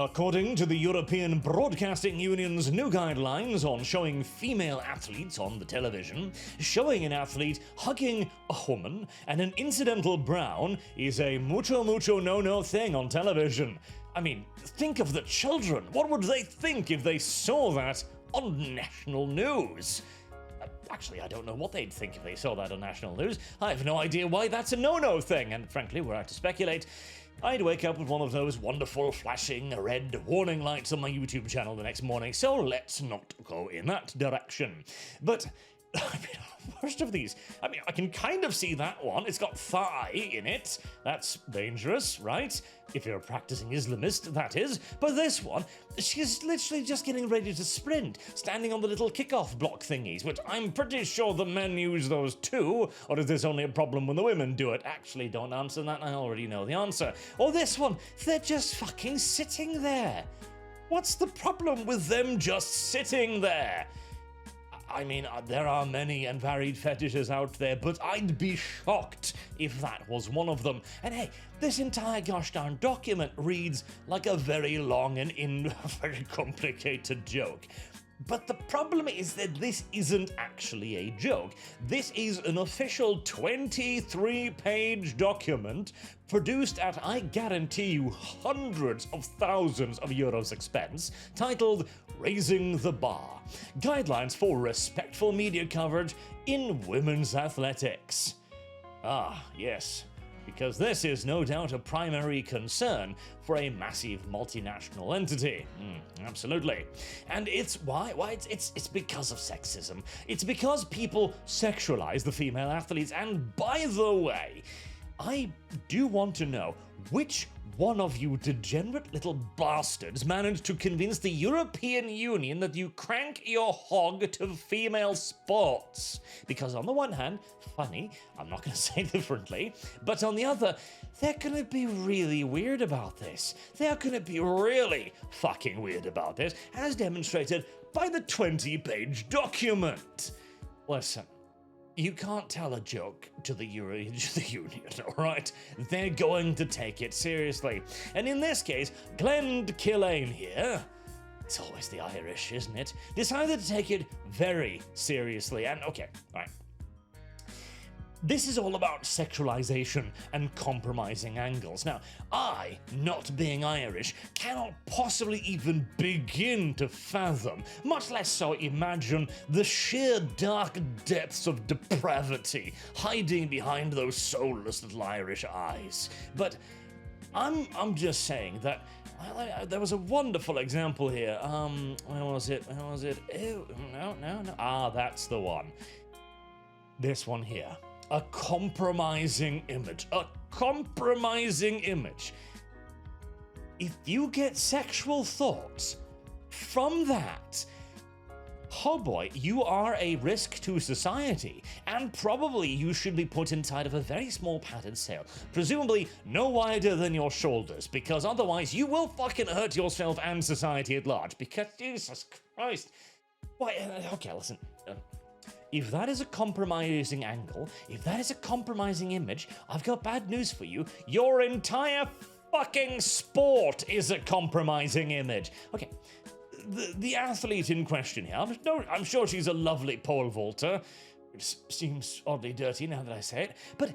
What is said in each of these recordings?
According to the European Broadcasting Union's new guidelines on showing female athletes on the television, showing an athlete hugging a woman and an incidental brown is a mucho no-no thing on television. I mean, think of the children. What would they think if they saw that on national news? Actually, I don't know what they'd think if they saw that on national news. I have no idea why that's a no-no thing, and frankly, were I to speculate, I'd wake up with one of those wonderful flashing red warning lights on my YouTube channel the next morning, so let's not go in that direction. But, I mean, worst of these, I mean, I can kind of see that one. It's got thigh in it. That's dangerous, right? If you're a practicing Islamist, that is. But this one, she's literally just getting ready to sprint, standing on the little kickoff block thingies, which I'm pretty sure the men use those too. Or is this only a problem when the women do it? Actually, don't answer that, I already know the answer. Or this one, they're just fucking sitting there. What's the problem with them just sitting there? I mean, there are many and varied fetishes out there, but I'd be shocked if that was one of them. And hey, this entire gosh darn document reads like a very long and very complicated joke. But the problem is that this isn't actually a joke. This is an official 23-page document produced at, I guarantee you, hundreds of thousands of euros expense, titled Raising the Bar: Guidelines for Respectful Media Coverage in Women's Athletics. Ah, yes. Because this is no doubt a primary concern for a massive multinational entity. Absolutely. And it's why? It's because of sexism. It's because people sexualize the female athletes. And by the way, I do want to know which one of you degenerate little bastards managed to convince the European Union that you crank your hog to female sports. Because on the one hand, funny, I'm not going to say differently, but on the other, they're going to be really weird about this. They're going to be really fucking weird about this, as demonstrated by the 20-page document. Listen. You can't tell a joke to the Union, alright? They're going to take it seriously. And in this case, Glenn Killane here, it's always the Irish, isn't it, decided to take it very seriously. And okay, alright. This is all about sexualization and compromising angles. Now, I, not being Irish, cannot possibly even begin to fathom, much less so imagine, the sheer dark depths of depravity hiding behind those soulless little Irish eyes. But I'm just saying that there was a wonderful example here. Where was it? Ew, no. Ah, that's the one. This one here. A compromising image. A compromising image. If you get sexual thoughts from that, oh boy, you are a risk to society, and probably you should be put inside of a very small padded cell, presumably no wider than your shoulders, because otherwise you will fucking hurt yourself and society at large, because Jesus Christ. Why, okay, listen. If that is a compromising angle, if that is a compromising image, I've got bad news for you. Your entire fucking sport is a compromising image. Okay, the athlete in question here, I'm sure she's a lovely pole vaulter, which seems oddly dirty now that I say it, but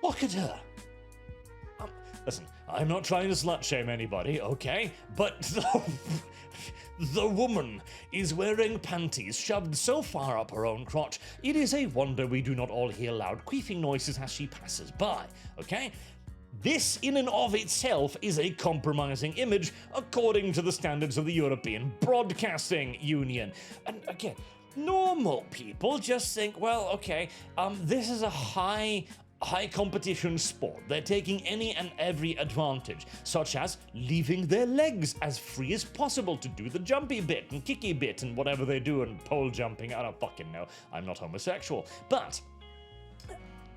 look at her. Listen, I'm not trying to slut-shame anybody, okay? But the woman is wearing panties shoved so far up her own crotch, it is a wonder we do not all hear loud queefing noises as she passes by, okay? This in and of itself is a compromising image according to the standards of the European Broadcasting Union. And again, normal people just think, well, okay, this is a high competition sport. They're taking any and every advantage, such as leaving their legs as free as possible to do the jumpy bit and kicky bit and whatever they do in pole jumping. I don't fucking know. I'm not homosexual. But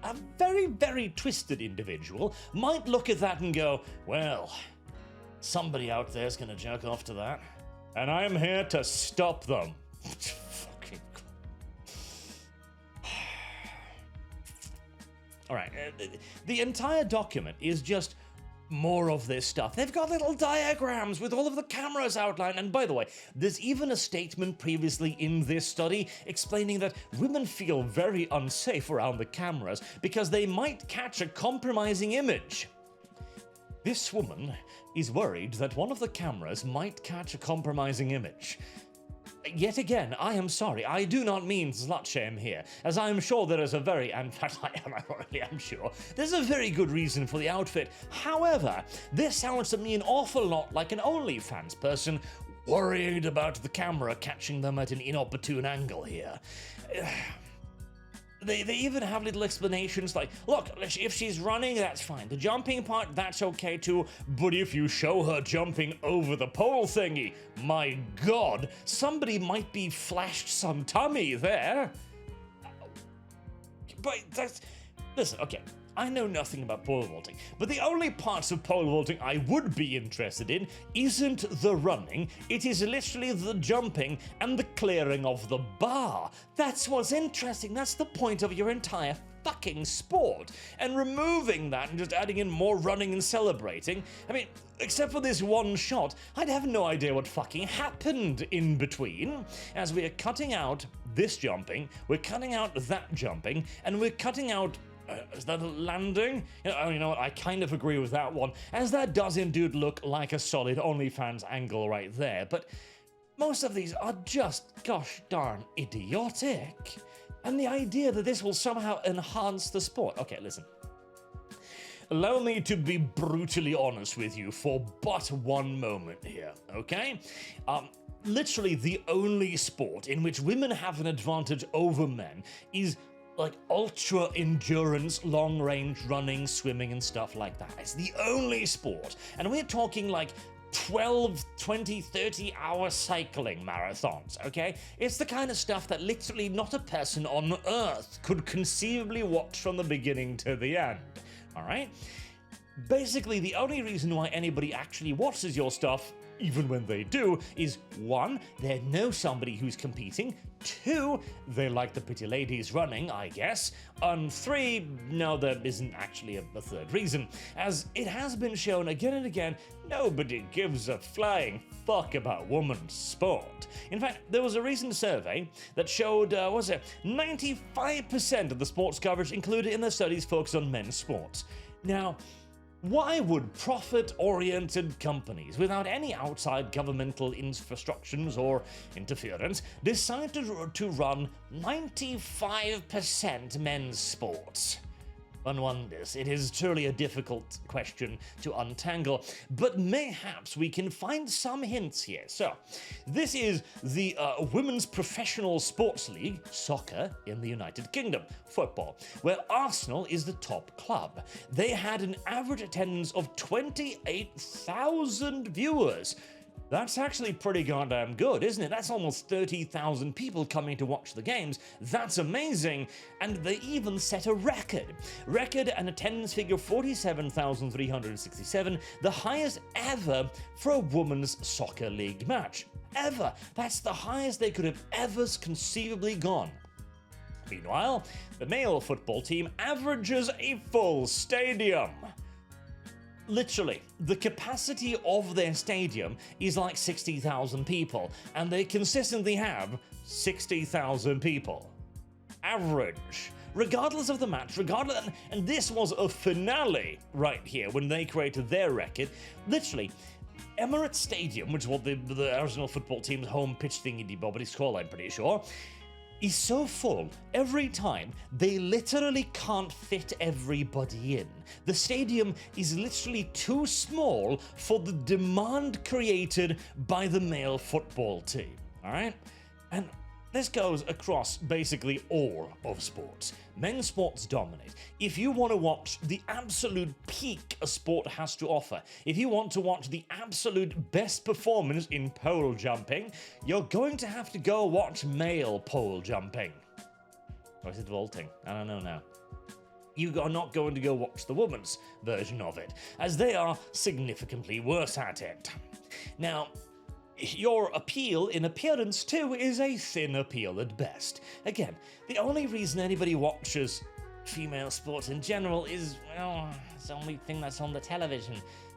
a very, very twisted individual might look at that and go, well, somebody out there's gonna jerk off to that, and I'm here to stop them. Fucking all right, the entire document is just more of this stuff. They've got little diagrams with all of the cameras outlined. And by the way, there's even a statement previously in this study explaining that women feel very unsafe around the cameras because they might catch a compromising image. This woman is worried that one of the cameras might catch a compromising image. Yet again, I am sorry, I do not mean slut shame here, as I am sure there is a very, in fact I really am sure, there's a very good reason for the outfit. However, this sounds to me an awful lot like an OnlyFans person worried about the camera catching them at an inopportune angle here. They even have little explanations like, look, if she's running, that's fine. The jumping part, that's okay too. But if you show her jumping over the pole thingy, my God, somebody might be flashed some tummy there. But that's... Listen, okay, I know nothing about pole vaulting, but the only parts of pole vaulting I would be interested in isn't the running, it is literally the jumping and the clearing of the bar. That's what's interesting, that's the point of your entire fucking sport. And removing that and just adding in more running and celebrating, I mean, except for this one shot, I'd have no idea what fucking happened in between, as we are cutting out this jumping, we're cutting out that jumping, and we're cutting out is that a landing? You know what, I kind of agree with that one, as that does indeed look like a solid OnlyFans angle right there, but most of these are just gosh darn idiotic. And the idea that this will somehow enhance the sport. Okay, listen. Allow me to be brutally honest with you for but one moment here, okay? Literally the only sport in which women have an advantage over men is like ultra endurance, long range running, swimming and stuff like that. It's the only sport. And we're talking like 12, 20, 30 hour cycling marathons, okay? It's the kind of stuff that literally not a person on Earth could conceivably watch from the beginning to the end, all right? Basically, the only reason why anybody actually watches your stuff, even when they do, is 1, they know somebody who's competing, 2, they like the pretty ladies running, I guess, and 3, no, there isn't actually a third reason. As it has been shown again and again, nobody gives a flying fuck about women's sport. In fact, there was a recent survey that showed, 95% of the sports coverage included in the studies focused on men's sports. Now, why would profit-oriented companies, without any outside governmental instructions or interference, decide to run 95% men's sports? One wonders. It is truly a difficult question to untangle, but mayhaps we can find some hints here. So, this is the Women's Professional Sports League, soccer, in the United Kingdom, football, where Arsenal is the top club. They had an average attendance of 28,000 viewers. That's actually pretty goddamn good, isn't it? That's almost 30,000 people coming to watch the games. That's amazing. And they even set a record. Record and attendance figure 47,367, the highest ever for a women's soccer league match. Ever. That's the highest they could have ever conceivably gone. Meanwhile, the male football team averages a full stadium. Literally, the capacity of their stadium is like 60,000 people, and they consistently have 60,000 people. Average. Regardless of the match, and this was a finale right here when they created their record. Literally, Emirates Stadium, which is what the Arsenal football team's home pitch thingy-bobbity is called, I'm pretty sure, is so full every time they literally can't fit everybody in. The stadium is literally too small for the demand created by the male football team, all right? And this goes across basically all of sports. Men's sports dominate. If you want to watch the absolute peak a sport has to offer, if you want to watch the absolute best performance in pole jumping, you're going to have to go watch male pole jumping. Or is it vaulting? I don't know now. You are not going to go watch the women's version of it, as they are significantly worse at it. Now, your appeal in appearance, too, is a thin appeal at best. Again, the only reason anybody watches female sports in general is, well, it's the only thing that's on the television.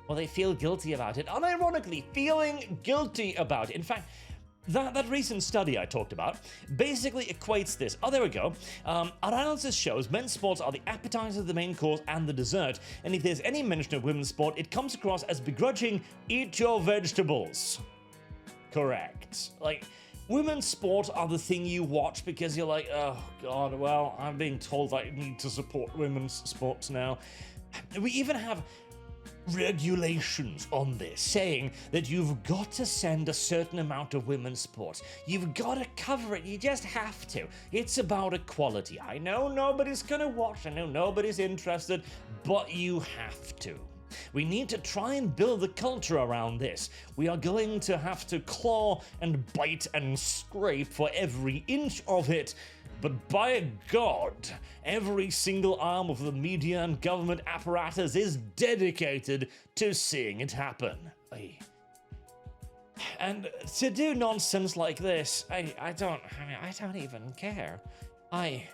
Well, they feel guilty about it. Unironically, feeling guilty about it. In fact, that recent study I talked about basically equates this. Oh, there we go. Our analysis shows men's sports are the appetizer, the main course, and the dessert. And if there's any mention of women's sport, it comes across as begrudging, eat your vegetables. Correct. Like, women's sport are the thing you watch because you're like, oh god, well, I'm being told I need to support women's sports now. We even have regulations on this, saying that you've got to send a certain amount of women's sports. You've got to cover it. You just have to. It's about equality. I know nobody's gonna watch. I know nobody's interested, but you have to. We need to try and build the culture around this. We are going to have to claw and bite and scrape for every inch of it. But by God, every single arm of the media and government apparatus is dedicated to seeing it happen. And to do nonsense like this, I don't even care. I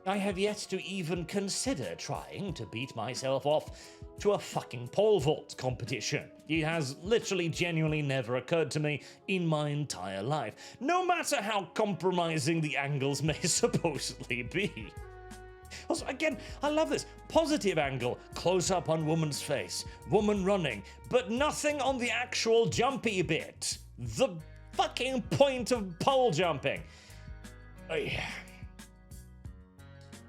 have yet to even consider trying to beat myself off to a fucking pole vault competition. It has literally genuinely never occurred to me in my entire life, no matter how compromising the angles may supposedly be. Also, again, I love this. Positive angle, close up on woman's face, woman running, but nothing on the actual jumpy bit. The fucking point of pole jumping.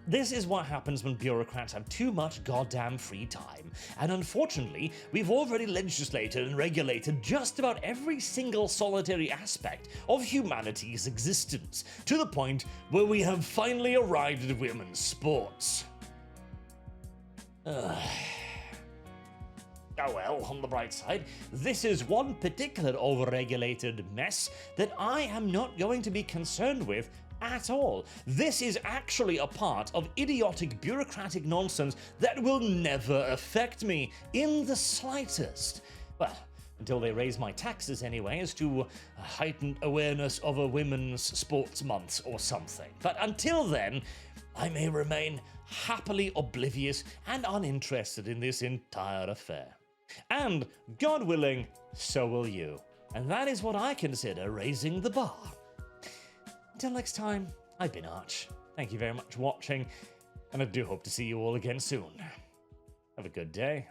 This is what happens when bureaucrats have too much goddamn free time. And unfortunately, we've already legislated and regulated just about every single solitary aspect of humanity's existence, to the point where we have finally arrived at women's sports. Oh well, on the bright side, this is one particular overregulated mess that I am not going to be concerned with at all. This is actually a part of idiotic bureaucratic nonsense that will never affect me in the slightest. Well, until they raise my taxes anyways to a heightened awareness of a women's sports month or something. But until then, I may remain happily oblivious and uninterested in this entire affair. And, God willing, so will you. And that is what I consider raising the bar. Until next time, I've been Arch. Thank you very much for watching, and I do hope to see you all again soon. Have a good day.